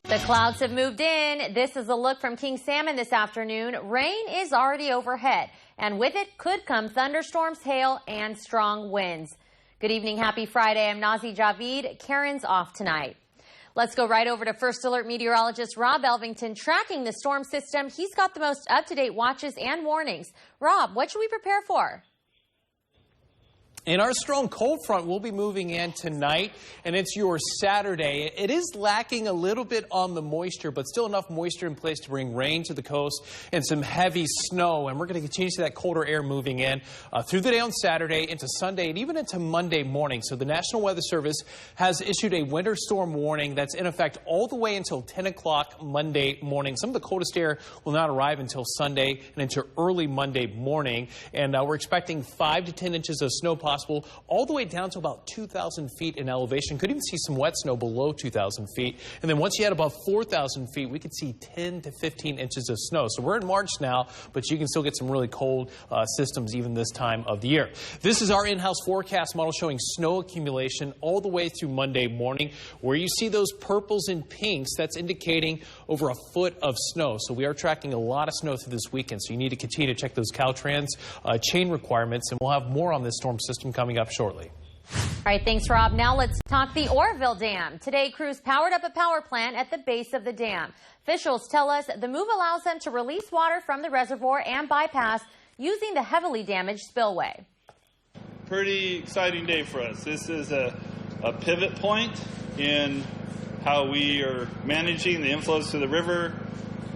The clouds have moved in. This is a look from King Salmon this afternoon. Rain is already overhead, and with it could come thunderstorms, hail, and strong winds. Good evening. Happy Friday. I'm Nazy, Javid. Karen's off tonight. Let's go right over to First Alert meteorologist Rob Elvington tracking the storm system. He's got the most up-to-date watches and warnings. Rob, what should we prepare for? And our strong cold front will be moving in tonight, and it's your Saturday. It is lacking a little bit on the moisture, but still enough moisture in place to bring rain to the coast and some heavy snow. And we're going to continue to see that colder air moving in through the day on Saturday, into Sunday, and even into Monday morning. So the National Weather Service has issued a winter storm warning that's in effect all the way until 10 o'clock Monday morning. Some of the coldest air will not arrive until Sunday and into early Monday morning. And we're expecting 5 to 10 inches of snow possible all the way down to about 2,000 feet in elevation. Could even see some wet snow below 2,000 feet. And then once you had above 4,000 feet, we could see 10 to 15 inches of snow. So we're in March now, but you can still get some really cold systems even this time of the year. This is our in-house forecast model showing snow accumulation all the way through Monday morning. Where you see those purples and pinks, that's indicating over a foot of snow. So we are tracking a lot of snow through this weekend. So you need to continue to check those Caltrans chain requirements, and we'll have more on this storm system coming up shortly. All right, thanks, Rob. Now let's talk the Oroville Dam. Today, crews powered up a power plant at the base of the dam. Officials tell us the move allows them to release water from the reservoir and bypass using the heavily damaged spillway. Pretty exciting day for us. This is a pivot point in how we are managing the inflows to the river,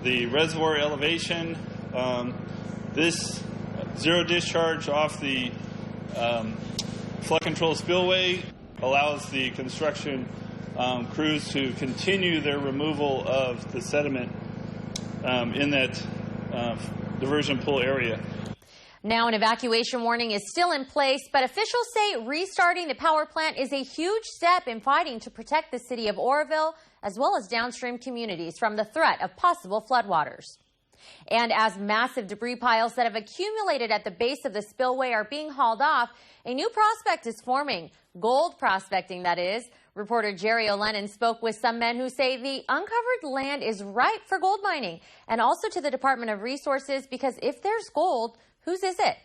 the reservoir elevation. This zero discharge off the flood control spillway allows the construction crews to continue their removal of the sediment in that diversion pool area. Now an evacuation warning is still in place, but officials say restarting the power plant is a huge step in fighting to protect the city of Oroville as well as downstream communities from the threat of possible floodwaters. And as massive debris piles that have accumulated at the base of the spillway are being hauled off, a new prospect is forming. Gold prospecting, that is. Reporter Jerry O'Lennon spoke with some men who say the uncovered land is ripe for gold mining, and also to the Department of Resources, because if there's gold, whose is it?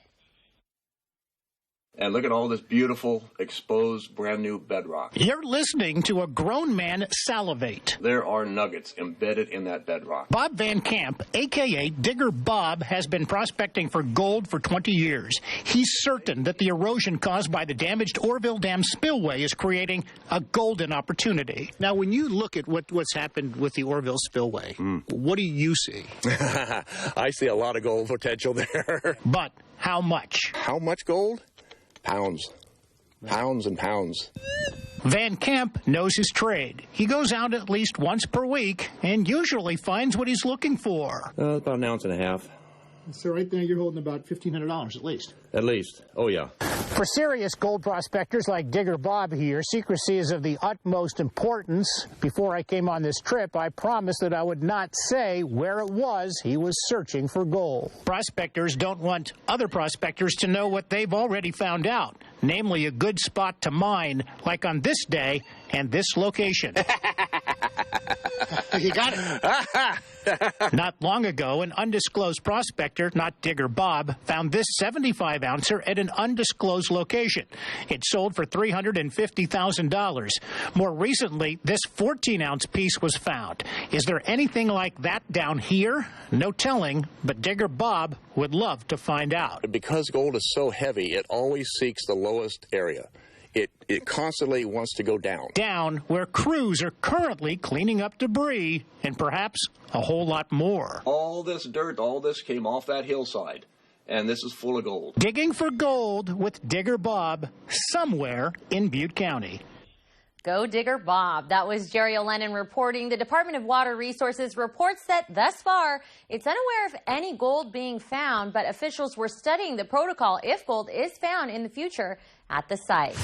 And look at all this beautiful, exposed, brand new bedrock. You're listening to a grown man salivate. There are nuggets embedded in that bedrock. Bob Van Camp, a.k.a. Digger Bob, has been prospecting for gold for 20 years. He's certain that the erosion caused by the damaged Oroville Dam spillway is creating a golden opportunity. Now, when you look at what's happened with the Oroville spillway, what do you see? I see a lot of gold potential there. But how much? How much gold? Pounds. Pounds and pounds. Van Camp knows his trade. He goes out at least once per week and usually finds what he's looking for. About an ounce and a half. So right there you're holding about $1,500 at least. At least. Oh, yeah. For serious gold prospectors like Digger Bob here, secrecy is of the utmost importance. Before I came on this trip, I promised that I would not say where it was he was searching for gold. Prospectors don't want other prospectors to know what they've already found out, namely a good spot to mine, like on this day and this location. You got it. Not long ago, an undisclosed prospector, not Digger Bob, found this 75-ouncer at an undisclosed location. It sold for $350,000. More recently, this 14-ounce piece was found. Is there anything like that down here? No telling, but Digger Bob would love to find out. Because gold is so heavy, it always seeks the lowest area. It constantly wants to go down. Down where crews are currently cleaning up debris and perhaps a whole lot more. All this dirt, all this came off that hillside, and this is full of gold. Digging for gold with Digger Bob somewhere in Butte County. Go Digger Bob. That was Jerry O'Lennon reporting. The Department of Water Resources reports that thus far it's unaware of any gold being found, but officials were studying the protocol if gold is found in the future at the site.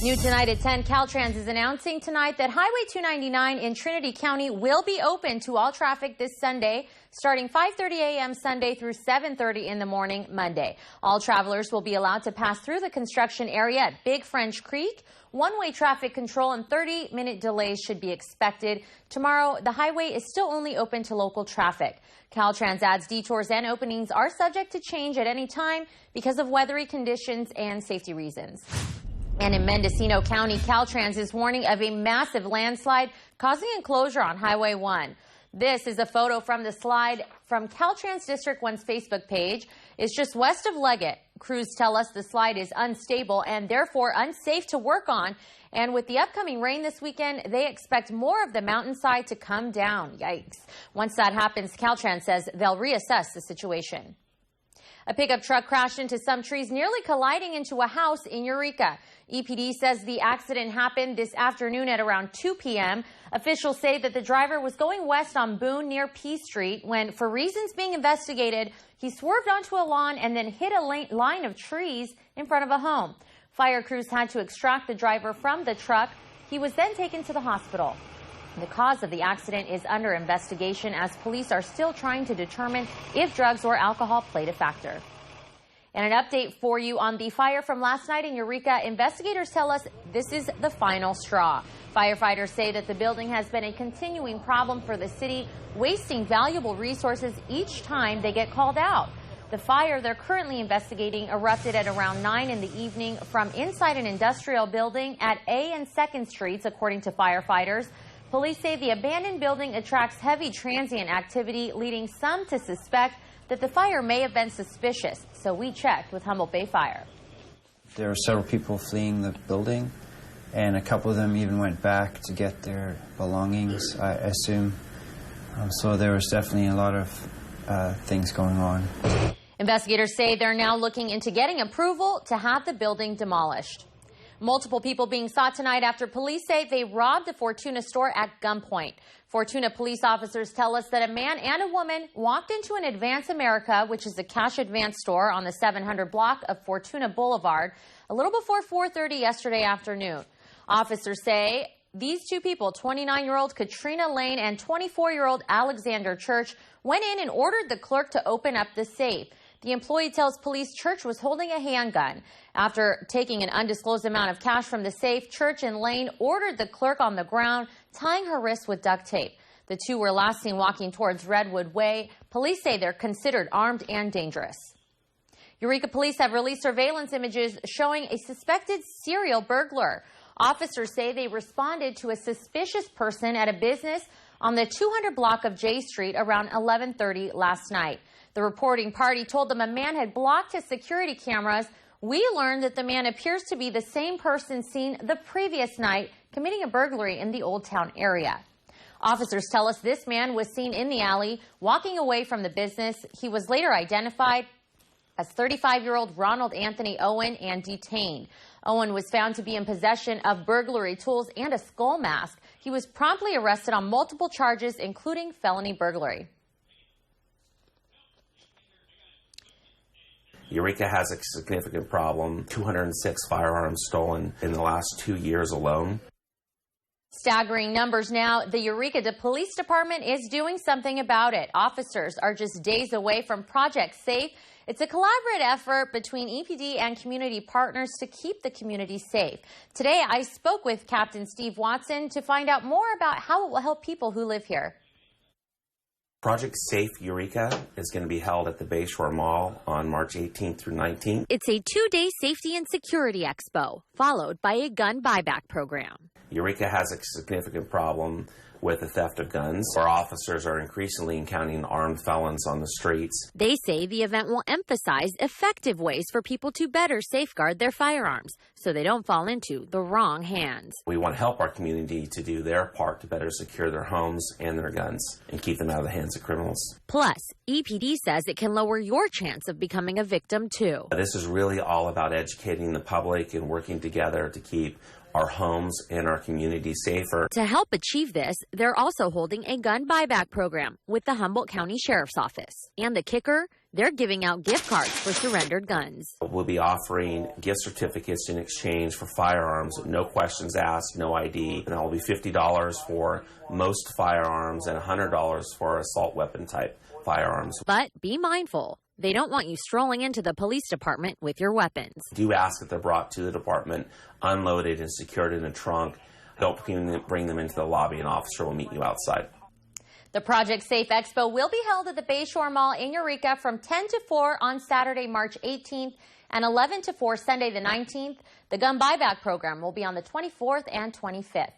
New tonight at 10, Caltrans is announcing tonight that Highway 299 in Trinity County will be open to all traffic this Sunday, starting 5:30 a.m. Sunday through 7:30 in the morning Monday. All travelers will be allowed to pass through the construction area at Big French Creek. One-way traffic control and 30-minute delays should be expected. Tomorrow, the highway is still only open to local traffic. Caltrans adds detours and openings are subject to change at any time because of weathery conditions and safety reasons. And in Mendocino County, Caltrans is warning of a massive landslide causing enclosure on Highway 1. This is a photo from the slide from Caltrans District 1's Facebook page. It's just west of Leggett. Crews tell us the slide is unstable and therefore unsafe to work on. And with the upcoming rain this weekend, they expect more of the mountainside to come down. Yikes. Once that happens, Caltrans says they'll reassess the situation. A pickup truck crashed into some trees, nearly colliding into a house in Eureka. EPD says the accident happened this afternoon at around 2 p.m. Officials say that the driver was going west on Boone near P Street when, for reasons being investigated, he swerved onto a lawn and then hit a line of trees in front of a home. Fire crews had to extract the driver from the truck. He was then taken to the hospital. The cause of the accident is under investigation as police are still trying to determine if drugs or alcohol played a factor. And an update for you on the fire from last night in Eureka. Investigators tell us this is the final straw. Firefighters say that the building has been a continuing problem for the city, wasting valuable resources each time they get called out. The fire they're currently investigating erupted at around 9 in the evening from inside an industrial building at A and 2nd Streets, according to firefighters. Police say the abandoned building attracts heavy transient activity, leading some to suspect that the fire may have been suspicious. So we checked with Humboldt Bay Fire. There were several people fleeing the building, and a couple of them even went back to get their belongings, I assume. So there was definitely a lot of things going on. Investigators say they're now looking into getting approval to have the building demolished. Multiple people being sought tonight after police say they robbed the Fortuna store at gunpoint. Fortuna police officers tell us that a man and a woman walked into an Advance America, which is a cash advance store on the 700 block of Fortuna Boulevard, a little before 4:30 yesterday afternoon. Officers say these two people, 29-year-old Katrina Lane and 24-year-old Alexander Church, went in and ordered the clerk to open up the safe. The employee tells police Church was holding a handgun. After taking an undisclosed amount of cash from the safe, Church and Lane ordered the clerk on the ground, tying her wrists with duct tape. The two were last seen walking towards Redwood Way. Police say they're considered armed and dangerous. Eureka police have released surveillance images showing a suspected serial burglar. Officers say they responded to a suspicious person at a business on the 200 block of J Street around 11:30 last night. The reporting party told them a man had blocked his security cameras. We learned that the man appears to be the same person seen the previous night committing a burglary in the Old Town area. Officers tell us this man was seen in the alley walking away from the business. He was later identified as 35-year-old Ronald Anthony Owen and detained. Owen was found to be in possession of burglary tools and a skull mask. He was promptly arrested on multiple charges, including felony burglary. Eureka has a significant problem. 206 firearms stolen in the last 2 years alone. Staggering numbers now. The Eureka Police Department is doing something about it. Officers are just days away from Project Safe. It's a collaborative effort between EPD and community partners to keep the community safe. Today, I spoke with Captain Steve Watson to find out more about how it will help people who live here. Project Safe Eureka is going to be held at the Bayshore Mall on March 18th through 19th. It's a 2-day safety and security expo, followed by a gun buyback program. Eureka has a significant problem with the theft of guns. Our officers are increasingly encountering armed felons on the streets. They say the event will emphasize effective ways for people to better safeguard their firearms so they don't fall into the wrong hands. We want to help our community to do their part to better secure their homes and their guns and keep them out of the hands of criminals. Plus, EPD says it can lower your chance of becoming a victim too. This is really all about educating the public and working together to keep our homes and our community safer. To help achieve this, they're also holding a gun buyback program with the Humboldt County Sheriff's Office. And the kicker, they're giving out gift cards for surrendered guns. We'll be offering gift certificates in exchange for firearms, no questions asked, no ID. And that will be $50 for most firearms and $100 for assault weapon type firearms. But be mindful. They don't want you strolling into the police department with your weapons. Do ask that they're brought to the department, unloaded and secured in a trunk. Don't bring them into the lobby. An officer will meet you outside. The Project Safe Expo will be held at the Bayshore Mall in Eureka from 10 to 4 on Saturday, March 18th and 11 to 4 Sunday the 19th. The gun buyback program will be on the 24th and 25th.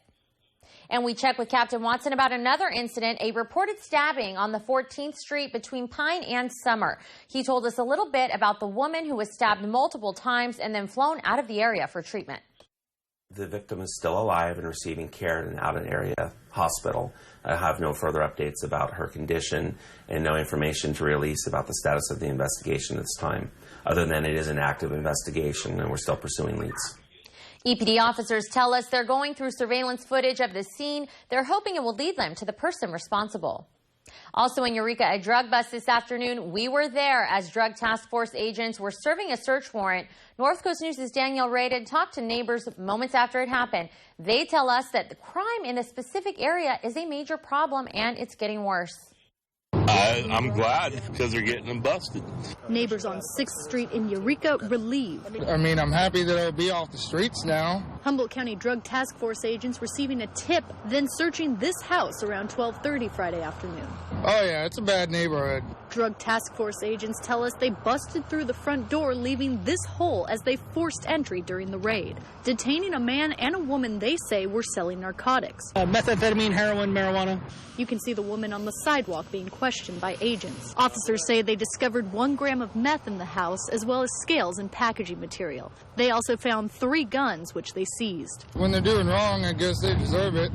And we check with Captain Watson about another incident, a reported stabbing on the 14th Street between Pine and Summer. He told us a little bit about the woman who was stabbed multiple times and then flown out of the area for treatment. The victim is still alive and receiving care in an out-of-area hospital. I have no further updates about her condition and no information to release about the status of the investigation at this time, other than it is an active investigation and we're still pursuing leads. EPD officers tell us they're going through surveillance footage of the scene. They're hoping it will lead them to the person responsible. Also in Eureka, a drug bust this afternoon. We were there as Drug Task Force agents were serving a search warrant. North Coast News' Danielle Radin talked to neighbors moments after it happened. They tell us that the crime in the specific area is a major problem and it's getting worse. I'm glad because they're getting them busted. Neighbors on 6th Street in Eureka relieved. I mean, I'm happy that it'll be off the streets now. Humboldt County Drug Task Force agents receiving a tip, then searching this house around 12:30 Friday afternoon. Oh, yeah, it's a bad neighborhood. Drug Task Force agents tell us they busted through the front door, leaving this hole as they forced entry during the raid, detaining a man and a woman they say were selling narcotics. Methamphetamine, heroin, marijuana. You can see the woman on the sidewalk being questioned by agents. Officers say they discovered 1 gram of meth in the house, as well as scales and packaging material. They also found 3 guns, which they seized. When they're doing wrong, I guess they deserve it.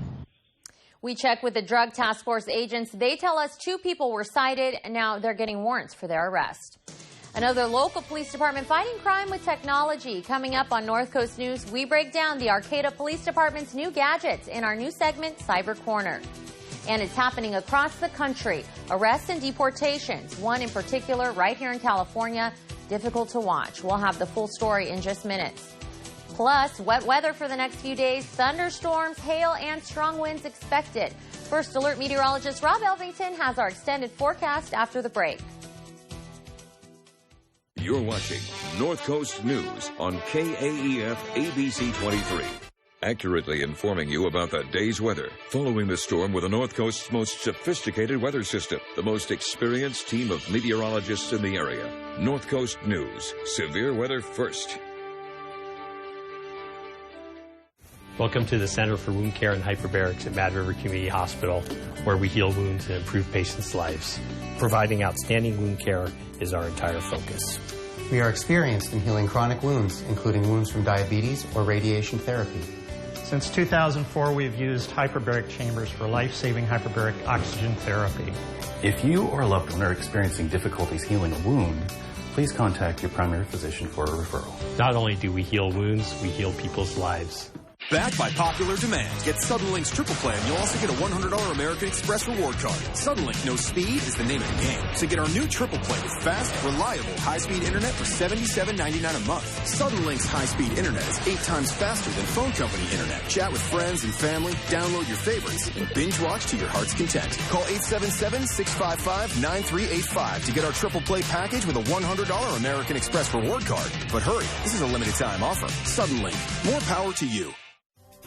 We check with the Drug Task Force agents. They tell us 2 people were cited, and now they're getting warrants for their arrest. Another local police department fighting crime with technology. Coming up on North Coast News, we break down the Arcata Police Department's new gadgets in our new segment, Cyber Corner. And it's happening across the country. Arrests and deportations, one in particular right here in California, difficult to watch. We'll have the full story in just minutes. Plus, wet weather for the next few days, thunderstorms, hail, and strong winds expected. First Alert meteorologist Rob Elvington has our extended forecast after the break. You're watching North Coast News on KAEF ABC 23. Accurately informing you about that day's weather. Following the storm with the North Coast's most sophisticated weather system. The most experienced team of meteorologists in the area. North Coast News. Severe weather first. Welcome to the Center for Wound Care and Hyperbarics at Mad River Community Hospital, where we heal wounds and improve patients' lives. Providing outstanding wound care is our entire focus. We are experienced in healing chronic wounds, including wounds from diabetes or radiation therapy. Since 2004, we've used hyperbaric chambers for life-saving hyperbaric oxygen therapy. If you or a loved one are experiencing difficulties healing a wound, please contact your primary physician for a referral. Not only do we heal wounds, we heal people's lives. Backed by popular demand. Get Suddenlink's triple plan. You'll also get a $100 American Express reward card. Suddenlink knows speed is the name of the game. So get our new triple play with fast, reliable, high-speed internet for $77.99 a month. Suddenlink's high-speed internet is 8 times faster than phone company internet. Chat with friends and family, download your favorites, and binge watch to your heart's content. Call 877-655-9385 to get our triple play package with a $100 American Express reward card. But hurry, this is a limited time offer. Suddenlink, more power to you.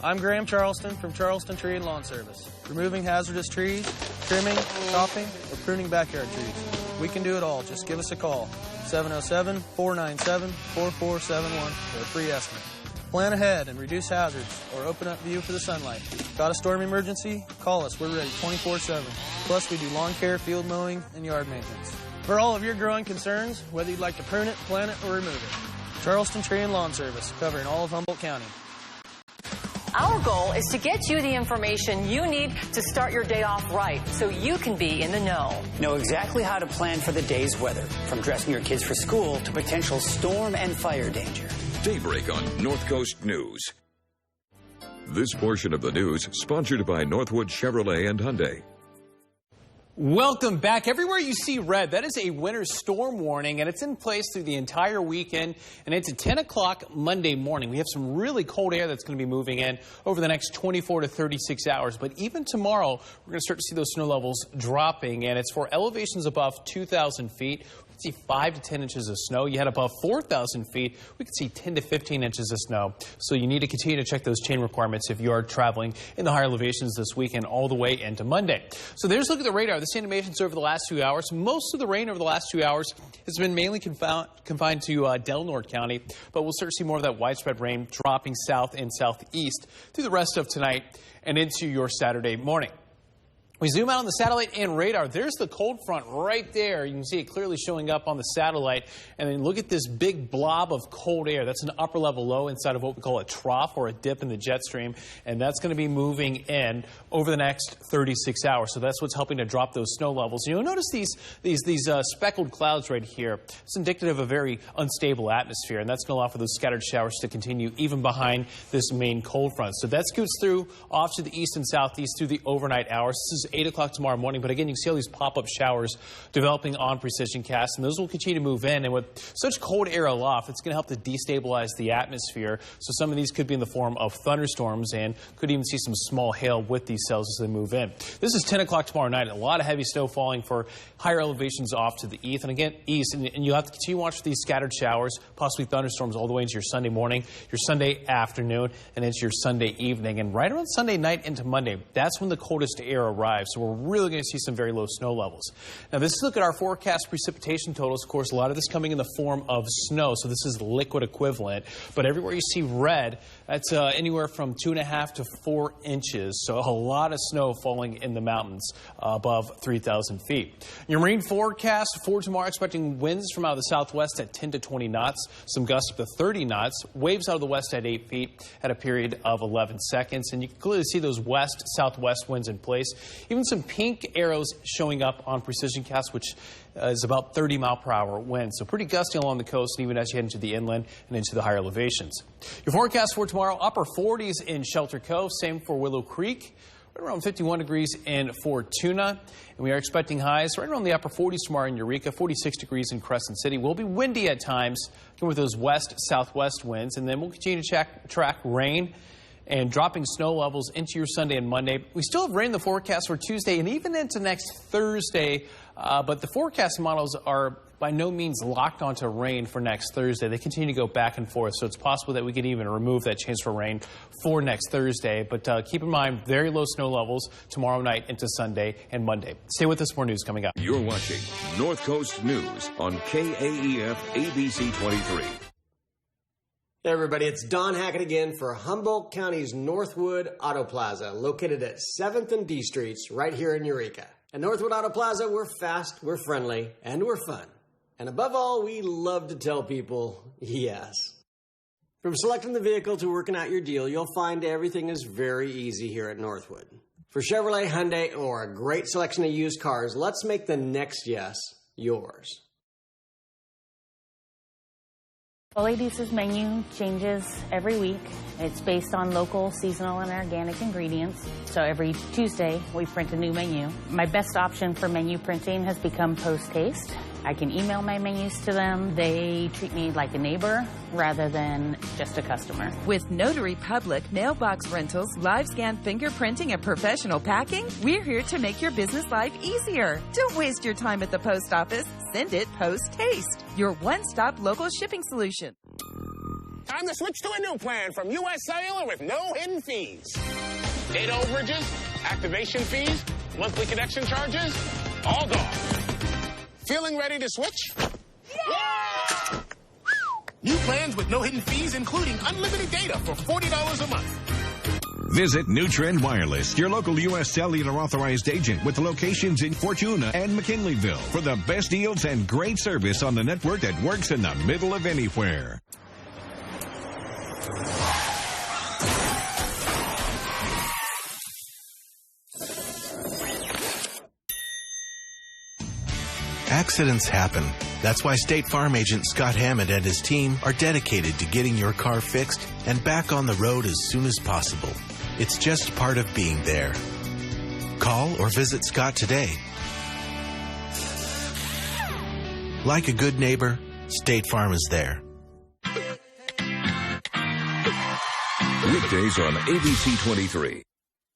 I'm Graham Charleston from Charleston Tree and Lawn Service. Removing hazardous trees, trimming, chopping, or pruning backyard trees. We can do it all. Just give us a call. 707-497-4471 for a free estimate. Plan ahead and reduce hazards or open up view for the sunlight. Got a storm emergency? Call us. We're ready 24/7. Plus, we do lawn care, field mowing, and yard maintenance. For all of your growing concerns, whether you'd like to prune it, plant it, or remove it. Charleston Tree and Lawn Service, covering all of Humboldt County. Our goal is to get you the information you need to start your day off right, so you can be in the know. Know exactly how to plan for the day's weather, from dressing your kids for school to potential storm and fire danger. Daybreak on North Coast News. This portion of the news sponsored by Northwood Chevrolet and Hyundai. Welcome back. Everywhere you see red, that is a winter storm warning, and it's in place through the entire weekend and into 10 o'clock Monday morning. We have some really cold air that's going to be moving in over the next 24 to 36 hours. But even tomorrow, we're going to start to see those snow levels dropping, and it's for elevations above 2,000 feet. See 5 to 10 inches of snow. You had above 4,000 feet, we could see 10 to 15 inches of snow. So you need to continue to check those chain requirements if you are traveling in the higher elevations this weekend all the way into Monday. So there's a look at the radar. This animation's over the last few hours. Most of the rain over the last 2 hours has been mainly confined to Del Norte County, but we'll start to see more of that widespread rain dropping south and southeast through the rest of tonight and into your Saturday morning. We zoom out on the satellite and radar. There's the cold front right there. You can see it clearly showing up on the satellite. And then look at this big blob of cold air. That's an upper level low inside of what we call a trough or a dip in the jet stream. And that's going to be moving in over the next 36 hours. So that's what's helping to drop those snow levels. You'll notice these speckled clouds right here. It's indicative of a very unstable atmosphere. And that's going to allow for those scattered showers to continue even behind this main cold front. So that scoots through off to the east and southeast through the overnight hours. This is 8 o'clock tomorrow morning, but again, you can see all these pop-up showers developing on Precisioncast, and those will continue to move in. And with such cold air aloft, it's going to help to destabilize the atmosphere. So some of these could be in the form of thunderstorms and could even see some small hail with these cells as they move in. This is 10 o'clock tomorrow night. A lot of heavy snow falling for higher elevations off to the east. And again, and you'll have to continue to watch for these scattered showers, possibly thunderstorms all the way into your Sunday morning, your Sunday afternoon, and into your Sunday evening. And right around Sunday night into Monday, that's when the coldest air arrives. So we're really going to see some very low snow levels. Now, this is a look at our forecast precipitation totals. Of course, a lot of this coming in the form of snow, so this is liquid equivalent. But everywhere you see red, that's anywhere from 2.5 to 4 inches. So a lot of snow falling in the mountains above 3,000 feet. Your marine forecast for tomorrow, expecting winds from out of the southwest at 10 to 20 knots, some gusts up to 30 knots, waves out of the west at 8 feet at a period of 11 seconds. And you can clearly see those west-southwest winds in place. Even some pink arrows showing up on Precisioncast, which is about 30-mile-per-hour wind. So pretty gusty along the coast, and even as you head into the inland and into the higher elevations. Your forecast for tomorrow, upper 40s in Shelter Cove, same for Willow Creek. Right around 51 degrees in Fortuna. And we are expecting highs right around the upper 40s tomorrow in Eureka, 46 degrees in Crescent City. We'll be windy at times, with those west-southwest winds. And then we'll continue to track rain and dropping snow levels into your Sunday and Monday. We still have rain in the forecast for Tuesday and even into next Thursday, but the forecast models are by no means locked onto rain for next Thursday. They continue to go back and forth, so it's possible that we could even remove that chance for rain for next Thursday. But keep in mind, very low snow levels tomorrow night into Sunday and Monday. Stay with us, more news coming up. You're watching North Coast News on KAEF ABC 23. Hey everybody, it's Don Hackett again for Humboldt County's Northwood Auto Plaza, located at 7th and D Streets, right here in Eureka. At Northwood Auto Plaza, we're fast, we're friendly, and we're fun. And above all, we love to tell people, yes. From selecting the vehicle to working out your deal, you'll find everything is very easy here at Northwood. For Chevrolet, Hyundai, or a great selection of used cars, let's make the next yes yours. Oladyce's menu changes every week. It's based on local, seasonal, and organic ingredients. So every Tuesday, we print a new menu. My best option for menu printing has become post-haste. I can email my menus to them. They treat me like a neighbor rather than just a customer. With Notary Public, mailbox rentals, live scan fingerprinting, and professional packing, we're here to make your business life easier. Don't waste your time at the post office. Send it post-haste. Your one-stop local shipping solution. Time to switch to a new plan from U.S. Cellular with no hidden fees. Data overages, activation fees, monthly connection charges, all gone. Feeling ready to switch? Yeah! New plans with no hidden fees, including unlimited data for $40 a month. Visit New Trend Wireless, your local U.S. Cellular authorized agent with locations in Fortuna and McKinleyville for the best deals and great service on the network that works in the middle of anywhere. Accidents happen. That's why State Farm agent Scott Hammond and his team are dedicated to getting your car fixed and back on the road as soon as possible. It's just part of being there. Call or visit Scott today. Like a good neighbor, State Farm is there. Weekdays on ABC 23.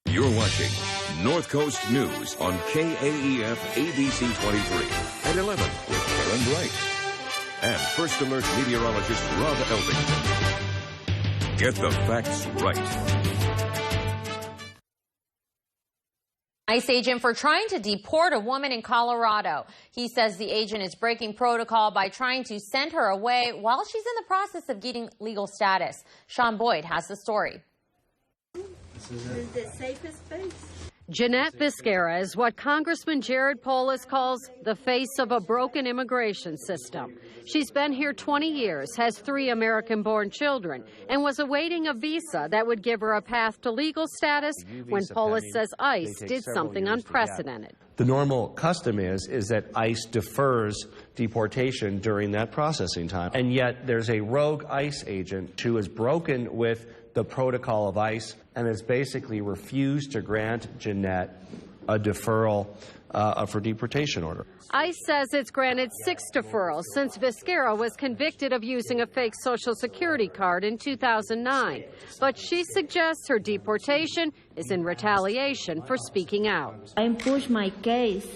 You're watching North Coast News on KAEF ABC 23 at 11 with Karen Bright and First Alert meteorologist Rob Elvington. Get the facts right. ICE agent for trying to deport a woman in Colorado. He says the agent is breaking protocol by trying to send her away while she's in the process of getting legal status. Sean Boyd has the story. This is the safest place. Jeanette Viscara is what Congressman Jared Polis calls the face of a broken immigration system. She's been here 20 years, has 3 American-born children, and was awaiting a visa that would give her a path to legal status when Polis says ICE did something unprecedented. The normal custom is that ICE defers deportation during that processing time. And yet there's a rogue ICE agent who has broken with the protocol of ICE and has basically refused to grant Jeanette a deferral of her deportation order. ICE says it's granted 6 deferrals since Viscara was convicted of using a fake Social Security card in 2009. But she suggests her deportation is in retaliation for speaking out. I pushed my case.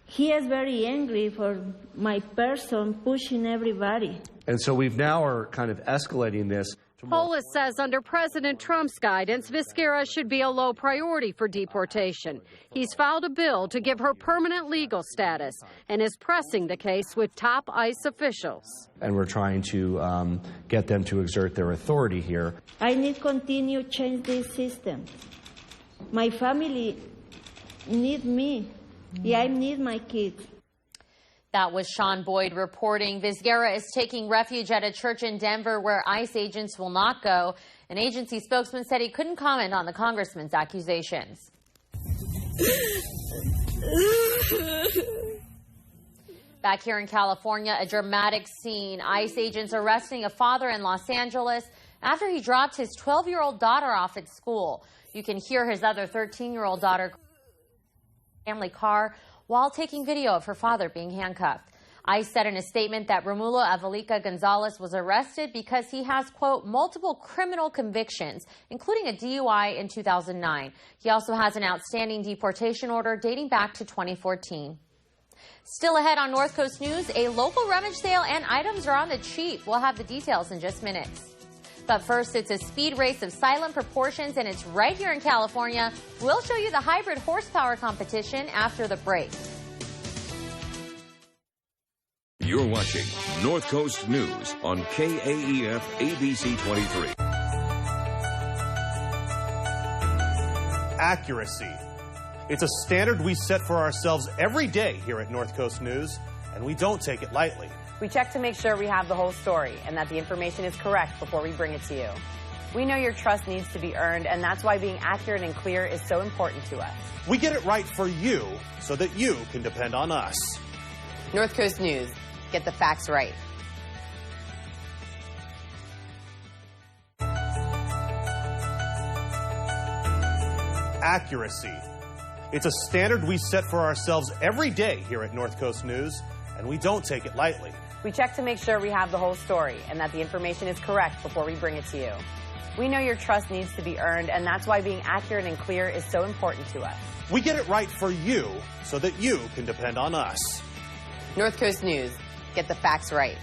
He is very angry for my person pushing everybody. And so we've now are kind of escalating this. Polis says under President Trump's guidance, Viscara should be a low priority for deportation. He's filed a bill to give her permanent legal status and is pressing the case with top ICE officials. And we're trying to get them to exert their authority here. I need to continue change this system. My family need me. Yeah, I need my kids. That was Sean Boyd reporting. Viscara is taking refuge at a church in Denver where ICE agents will not go. An agency spokesman said he couldn't comment on the congressman's accusations. Back here in California, a dramatic scene. ICE agents arresting a father in Los Angeles after he dropped his 12-year-old daughter off at school. You can hear his other 13-year-old daughter in the family car while taking video of her father being handcuffed. ICE said in a statement that Romulo Avelica Gonzalez was arrested because he has, quote, multiple criminal convictions, including a DUI in 2009. He also has an outstanding deportation order dating back to 2014. Still ahead on North Coast News, a local rummage sale and items are on the cheap. We'll have the details in just minutes. But first, it's a speed race of silent proportions, and it's right here in California. We'll show you the hybrid horsepower competition after the break. You're watching North Coast News on KAEF ABC 23. Accuracy. It's a standard we set for ourselves every day here at North Coast News, and we don't take it lightly. We check to make sure we have the whole story and that the information is correct before we bring it to you. We know your trust needs to be earned, and that's why being accurate and clear is so important to us. We get it right for you so that you can depend on us. North Coast News. Get the facts right. Accuracy. It's a standard we set for ourselves every day here at North Coast News, and we don't take it lightly. We check to make sure we have the whole story and that the information is correct before we bring it to you. We know your trust needs to be earned, and that's why being accurate and clear is so important to us. We get it right for you so that you can depend on us. North Coast News. Get the facts right.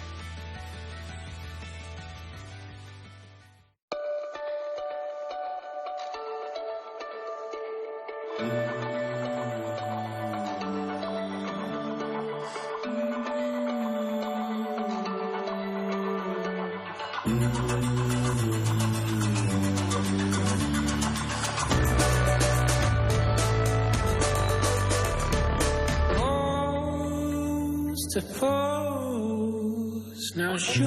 Suppose now shush.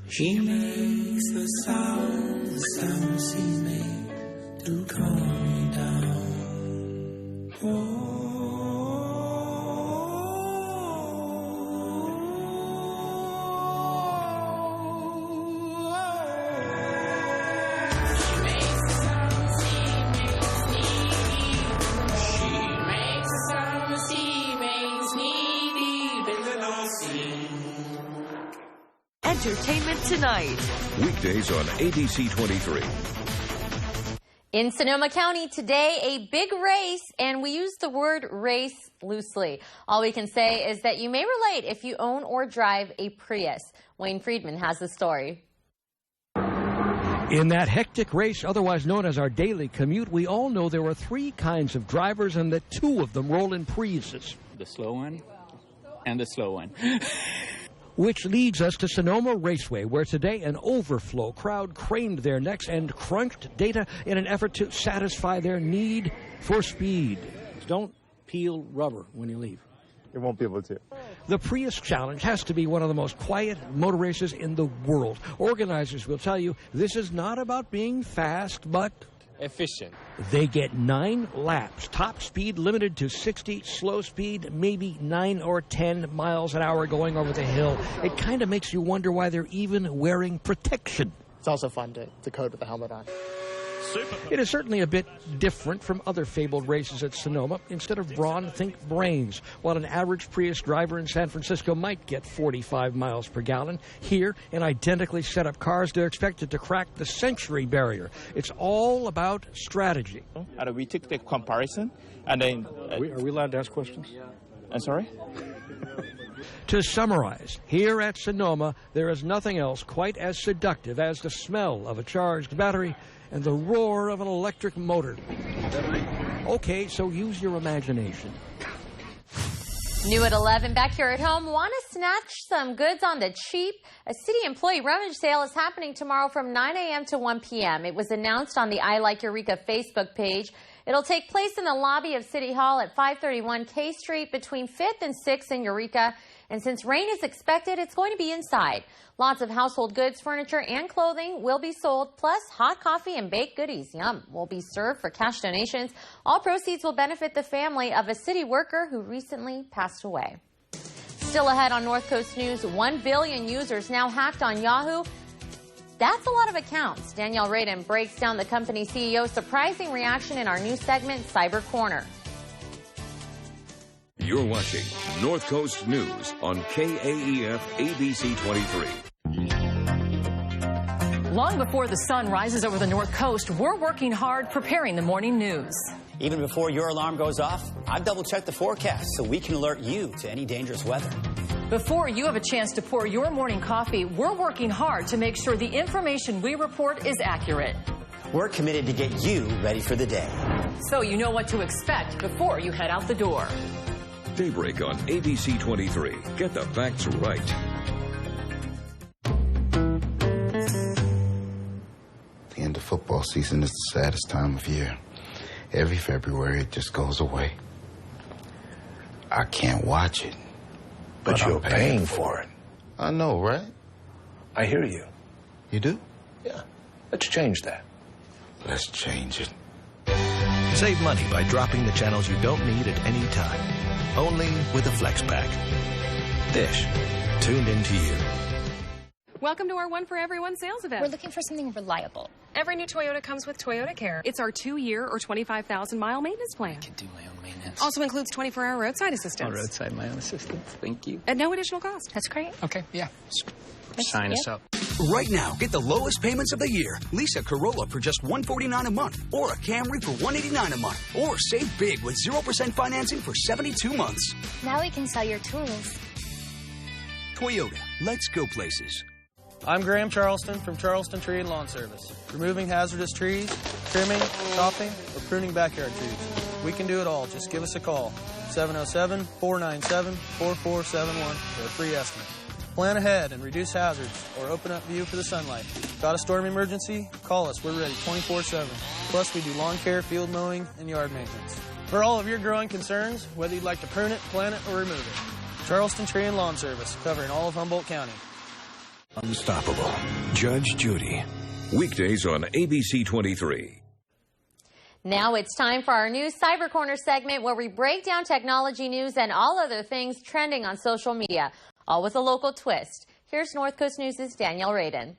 She makes the sounds she makes to calm me down. Oh. Entertainment Tonight. Weekdays on ABC 23. In Sonoma County today, a big race, and we use the word race loosely. All we can say is that you may relate if you own or drive a Prius. Wayne Friedman has the story. In that hectic race, otherwise known as our daily commute, we all know there are three kinds of drivers and that two of them roll in Priuses. The slow one and the slow one. Which leads us to Sonoma Raceway, where today an overflow crowd craned their necks and crunched data in an effort to satisfy their need for speed. Don't peel rubber when you leave. You won't be able to. The Prius Challenge has to be one of the most quiet motor races in the world. Organizers will tell you this is not about being fast, but efficient. They get 9 laps, top speed limited to 60, slow speed maybe 9 or 10 miles an hour going over the hill. It kind of makes you wonder why they're even wearing protection. It's also fun to code with the helmet on. It is certainly a bit different from other fabled races at Sonoma. Instead of brawn, think brains. While an average Prius driver in San Francisco might get 45 miles per gallon, here, in identically set up cars, they're expected to crack the century barrier. It's all about strategy. We took the comparison, and then... Are we allowed to ask questions? I'm sorry? To summarize, here at Sonoma, there is nothing else quite as seductive as the smell of a charged battery and the roar of an electric motor. Okay, so use your imagination. New at 11, back here at home, want to snatch some goods on the cheap? A city employee rummage sale is happening tomorrow from 9 a.m. to 1 p.m. It was announced on the I Like Eureka Facebook page. It'll take place in the lobby of City Hall at 531 K Street between 5th and 6th in Eureka. And since rain is expected, it's going to be inside. Lots of household goods, furniture, and clothing will be sold, plus hot coffee and baked goodies, yum, will be served for cash donations. All proceeds will benefit the family of a city worker who recently passed away. Still ahead on North Coast News, 1 billion users now hacked on Yahoo. That's a lot of accounts. Danielle Radin breaks down the company CEO's surprising reaction in our new segment, Cyber Corner. You're watching North Coast News on KAEF ABC 23. Long before the sun rises over the North Coast, we're working hard preparing the morning news. Even before your alarm goes off, I've double-checked the forecast so we can alert you to any dangerous weather. Before you have a chance to pour your morning coffee, we're working hard to make sure the information we report is accurate. We're committed to get you ready for the day, so you know what to expect before you head out the door. Daybreak on ABC 23. Get the facts right. The end of football season is the saddest time of year. Every February, it just goes away. I can't watch it. But you're paying for it. I know, right? I hear you. You do? Yeah. Let's change that. Let's change it. Save money by dropping the channels you don't need at any time. Only with a Flex Pack. Dish. Tuned into you. Welcome to our One for Everyone sales event. We're looking for something reliable. Every new Toyota comes with Toyota Care. It's our 2-year or 25,000-mile maintenance plan. I can do my own maintenance. Also includes 24-hour roadside assistance. Oh, roadside my own assistance. Thank you. At no additional cost. That's great. Okay, yeah. Sign us up. Right now, get the lowest payments of the year. Lease a Corolla for just $149 a month, or a Camry for $189 a month, or save big with 0% financing for 72 months. Now we can sell your tools. Toyota, let's go places. I'm Graham Charleston from Charleston Tree and Lawn Service. Removing hazardous trees, trimming, chopping, or pruning backyard trees. We can do it all. Just give us a call. 707-497-4471 for a free estimate. Plan ahead and reduce hazards or open up view for the sunlight. Got a storm emergency? Call us. We're ready 24/7. Plus, we do lawn care, field mowing, and yard maintenance. For all of your growing concerns, whether you'd like to prune it, plant it, or remove it. Charleston Tree and Lawn Service, covering all of Humboldt County. Unstoppable. Judge Judy. Weekdays on ABC 23. Now it's time for our new Cyber Corner segment where we break down technology news and all other things trending on social media, all with a local twist. Here's North Coast News' Danielle Radin.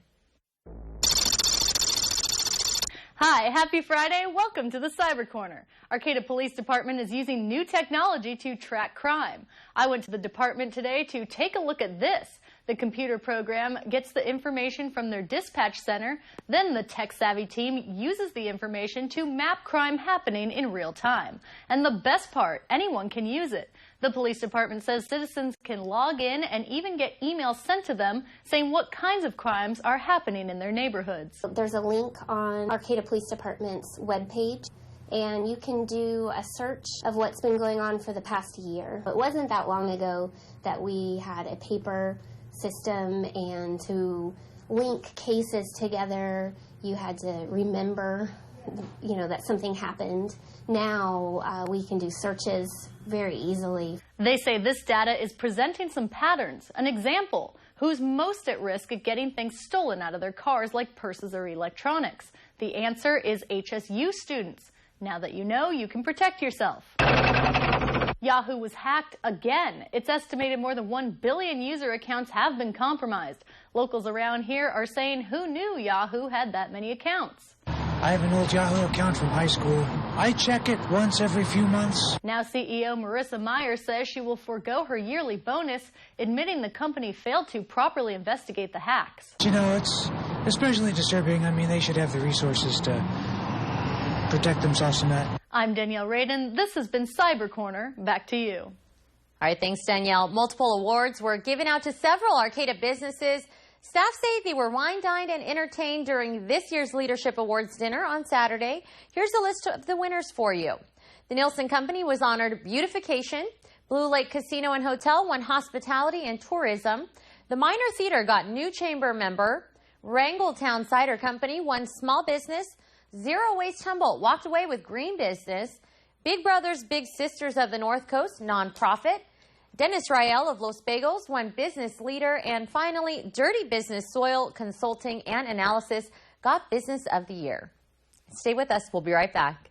Hi, happy Friday. Welcome to the Cyber Corner. Arcata Police Department is using new technology to track crime. I went to the department today to take a look at this. The computer program gets the information from their dispatch center. Then the tech-savvy team uses the information to map crime happening in real time. And the best part, anyone can use it. The police department says citizens can log in and even get emails sent to them saying what kinds of crimes are happening in their neighborhoods. There's a link on Arcata Police Department's webpage, and you can do a search of what's been going on for the past year. It wasn't that long ago that we had a paper system, and to link cases together, you had to remember, that something happened. Now we can do searches very easily. They say this data is presenting some patterns. An example, who's most at risk of getting things stolen out of their cars like purses or electronics? The answer is HSU students. Now that you know, you can protect yourself. Yahoo was hacked again. It's estimated more than 1 billion user accounts have been compromised. Locals around here are saying, who knew Yahoo had that many accounts? I have an old Yahoo account from high school. I check it once every few months. Now CEO Marissa Meyer says she will forego her yearly bonus, admitting the company failed to properly investigate the hacks. It's especially disturbing. They should have the resources to protect themselves from that. I'm Danielle Radin. This has been Cyber Corner. Back to you. All right, thanks, Danielle. Multiple awards were given out to several Arcata businesses. Staff say they were wine, dined, and entertained during this year's Leadership Awards dinner on Saturday. Here's a list of the winners for you. The Nielsen Company was honored Beautification. Blue Lake Casino and Hotel won Hospitality and Tourism. The Minor Theater got New Chamber Member. Wrangletown Cider Company won Small Business. Zero Waste Humboldt walked away with Green Business. Big Brothers Big Sisters of the North Coast, Nonprofit. Dennis Rael of Los Bagels won Business Leader. And finally, Dirty Business Soil Consulting and Analysis got Business of the Year. Stay with us. We'll be right back.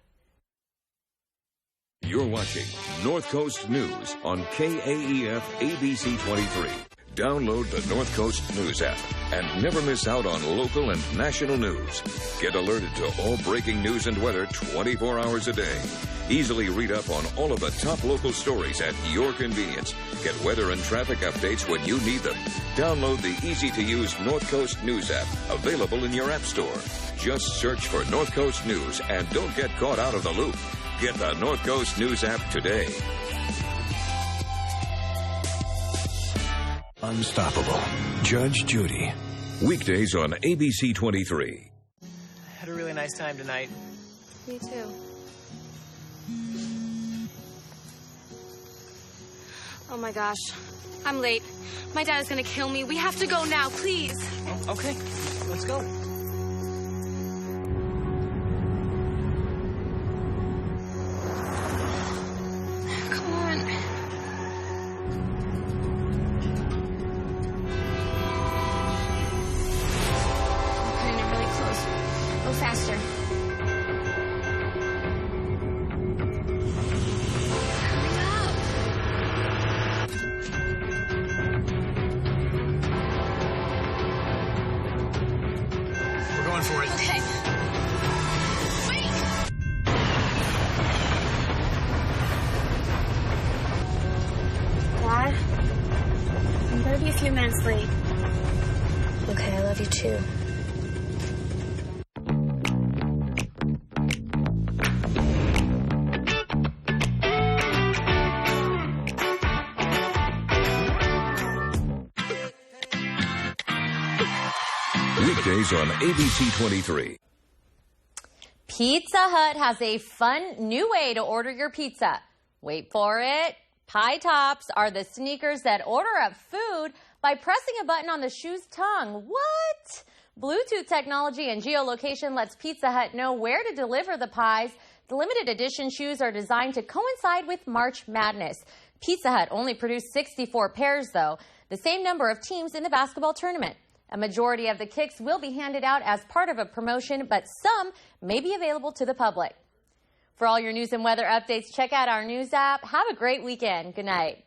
You're watching North Coast News on KAEF ABC 23. Download the North Coast News app and never miss out on local and national news. Get alerted to all breaking news and weather 24 hours a day. Easily read up on all of the top local stories at your convenience. Get weather and traffic updates when you need them. Download the easy-to-use North Coast News app, available in your app store. Just search for North Coast News and don't get caught out of the loop. Get the North Coast News app today. Unstoppable. Judge Judy. Weekdays on ABC 23. Had a really nice time tonight. Me too. Oh my gosh. I'm late. My dad is gonna kill me. We have to go now, please. Oh, okay, let's go. Come on. I'm cutting it really close. Go faster. For it. Okay. Wait! Dad, I'm gonna be a few minutes late. Okay, I love you too. Weekdays on ABC 23. Pizza Hut has a fun new way to order your pizza. Wait for it. Pie tops are the sneakers that order up food by pressing a button on the shoe's tongue. What? Bluetooth technology and geolocation lets Pizza Hut know where to deliver the pies. The limited edition shoes are designed to coincide with March Madness. Pizza Hut only produced 64 pairs, though, the same number of teams in the basketball tournament. A majority of the kicks will be handed out as part of a promotion, but some may be available to the public. For all your news and weather updates, check out our news app. Have a great weekend. Good night.